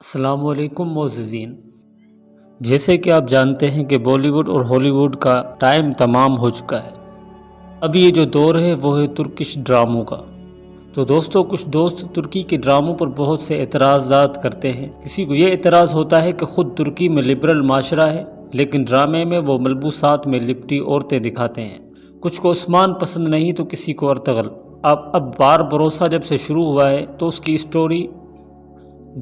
السلام علیکم معززین، جیسے کہ آپ جانتے ہیں کہ بالی ووڈ اور ہالی ووڈ کا ٹائم تمام ہو چکا ہے۔ اب یہ جو دور ہے وہ ہے ترکش ڈراموں کا۔ تو دوستو، کچھ دوست ترکی کے ڈراموں پر بہت سے اعتراضات کرتے ہیں۔ کسی کو یہ اعتراض ہوتا ہے کہ خود ترکی میں لبرل معاشرہ ہے لیکن ڈرامے میں وہ ملبوسات میں لپٹی عورتیں دکھاتے ہیں۔ کچھ کو عثمان پسند نہیں تو کسی کو ارطغرل۔ اب بار بروسہ جب سے شروع ہوا ہے تو اس کی سٹوری،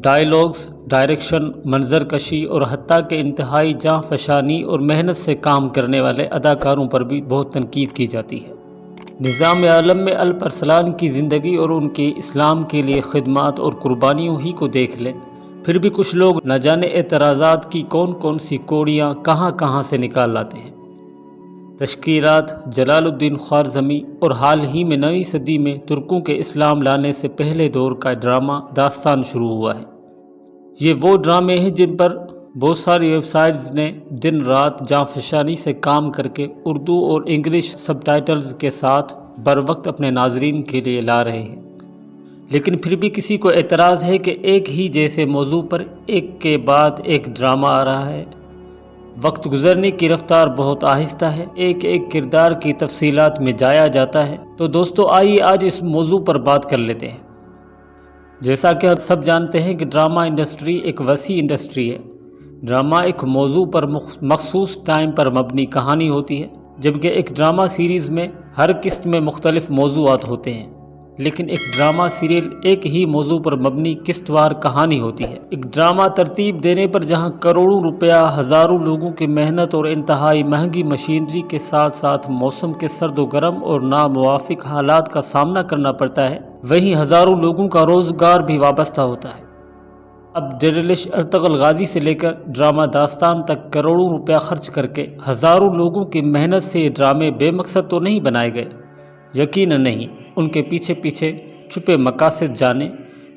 ڈائیلاگز، ڈائریکشن، منظر کشی اور حتیٰ کہ انتہائی جاں فشانی اور محنت سے کام کرنے والے اداکاروں پر بھی بہت تنقید کی جاتی ہے۔ نظام عالم میں الپ ارسلان کی زندگی اور ان کے اسلام کے لیے خدمات اور قربانیوں ہی کو دیکھ لیں، پھر بھی کچھ لوگ نہ جانے اعتراضات کی کون سی کوڑیاں کہاں سے نکال لاتے ہیں۔ تشکیلات جلال الدین خوارزمی اور حال ہی میں 9ویں صدی میں ترکوں کے اسلام لانے سے پہلے دور کا ڈرامہ داستان شروع ہوا ہے۔ یہ وہ ڈرامے ہیں جن پر بہت ساری ویب سائٹس نے دن رات جانفشانی سے کام کر کے اردو اور انگلش سب ٹائٹلز کے ساتھ بر وقت اپنے ناظرین کے لیے لا رہے ہیں۔ لیکن پھر بھی کسی کو اعتراض ہے کہ ایک ہی جیسے موضوع پر ایک کے بعد ایک ڈرامہ آ رہا ہے، وقت گزرنے کی رفتار بہت آہستہ ہے، ایک کردار کی تفصیلات میں جایا جاتا ہے۔ تو دوستو، آئیے آج اس موضوع پر بات کر لیتے ہیں۔ جیسا کہ آپ سب جانتے ہیں کہ ڈرامہ انڈسٹری ایک وسیع انڈسٹری ہے۔ ڈرامہ ایک موضوع پر مخصوص ٹائم پر مبنی کہانی ہوتی ہے، جبکہ ایک ڈرامہ سیریز میں ہر قسط میں مختلف موضوعات ہوتے ہیں۔ لیکن ایک ڈرامہ سیریل ایک ہی موضوع پر مبنی قسط وار کہانی ہوتی ہے۔ ایک ڈرامہ ترتیب دینے پر جہاں کروڑوں روپیہ، ہزاروں لوگوں کی محنت اور انتہائی مہنگی مشینری کے ساتھ ساتھ موسم کے سرد و گرم اور ناموافق حالات کا سامنا کرنا پڑتا ہے، وہیں ہزاروں لوگوں کا روزگار بھی وابستہ ہوتا ہے۔ اب ڈیرلش ارطغرل غازی سے لے کر ڈرامہ داستان تک کروڑوں روپیہ خرچ کر کے ہزاروں لوگوں کی محنت سے یہ ڈرامے بے مقصد تو نہیں بنائے گئے، یقیناً نہیں۔ ان کے پیچھے چھپے مقاصد جانے۔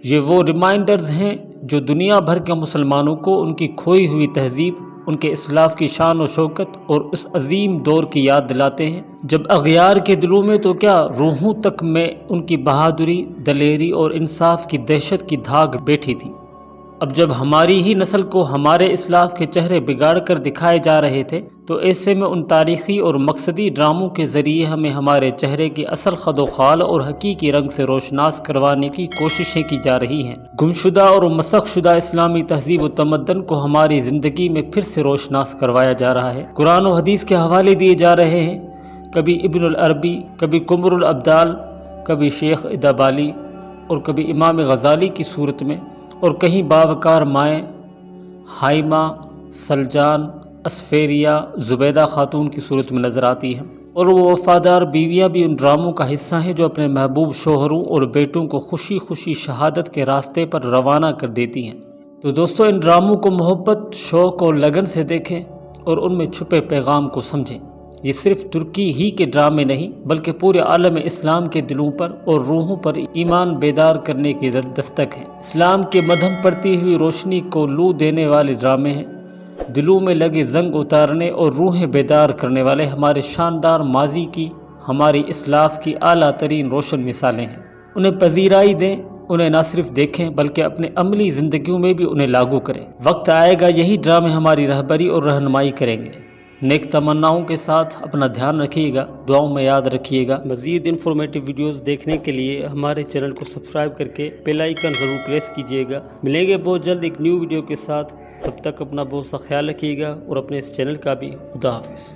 یہ وہ ریمائنڈرز ہیں جو دنیا بھر کے مسلمانوں کو ان کی کھوئی ہوئی تہذیب، ان کے اسلاف کی شان و شوکت اور اس عظیم دور کی یاد دلاتے ہیں جب اغیار کے دلوں میں تو کیا روحوں تک میں ان کی بہادری، دلیری اور انصاف کی دہشت کی دھاگ بیٹھی تھی۔ اب جب ہماری ہی نسل کو ہمارے اسلاف کے چہرے بگاڑ کر دکھائے جا رہے تھے تو ایسے میں ان تاریخی اور مقصدی ڈراموں کے ذریعے ہمیں ہمارے چہرے کی اصل خد و خال اور حقیقی رنگ سے روشناس کروانے کی کوششیں کی جا رہی ہیں۔ گمشدہ اور مسخ شدہ اسلامی تہذیب و تمدن کو ہماری زندگی میں پھر سے روشناس کروایا جا رہا ہے۔ قرآن و حدیث کے حوالے دیے جا رہے ہیں، کبھی ابن العربی، کبھی قمر الابدال، کبھی شیخ ادابالی اور کبھی امام غزالی کی صورت میں، اور کہیں باوقار مائیں حائمہ، سلجان، اسفیریہ، زبیدہ خاتون کی صورت میں نظر آتی ہیں، اور وہ وفادار بیویاں بھی ان ڈراموں کا حصہ ہیں جو اپنے محبوب شوہروں اور بیٹوں کو خوشی خوشی شہادت کے راستے پر روانہ کر دیتی ہیں۔ تو دوستو، ان ڈراموں کو محبت، شوق اور لگن سے دیکھیں اور ان میں چھپے پیغام کو سمجھیں۔ یہ صرف ترکی ہی کے ڈرامے نہیں بلکہ پورے عالم اسلام کے دلوں پر اور روحوں پر ایمان بیدار کرنے کی دستک ہے۔ اسلام کے مدھم پڑتی ہوئی روشنی کو لو دینے والے ڈرامے ہیں، دلوں میں لگے زنگ اتارنے اور روحیں بیدار کرنے والے ہمارے شاندار ماضی کی، ہماری اسلاف کی اعلیٰ ترین روشن مثالیں ہیں۔ انہیں پذیرائی دیں، انہیں نہ صرف دیکھیں بلکہ اپنے عملی زندگیوں میں بھی انہیں لاگو کریں۔ وقت آئے گا یہی ڈرامے ہماری رہبری اور رہنمائی کریں گے۔ نیک تمناؤں کے ساتھ اپنا دھیان رکھیے گا، دعاؤں میں یاد رکھیے گا۔ مزید انفارمیٹیو ویڈیوز دیکھنے کے لیے ہمارے چینل کو سبسکرائب کر کے بیل آئیکن ضرور پریس کیجیے گا۔ ملیں گے بہت جلد ایک نیو ویڈیو کے ساتھ، تب تک اپنا بہت سا خیال رکھیے گا اور اپنے اس چینل کا بھی۔ خدا حافظ۔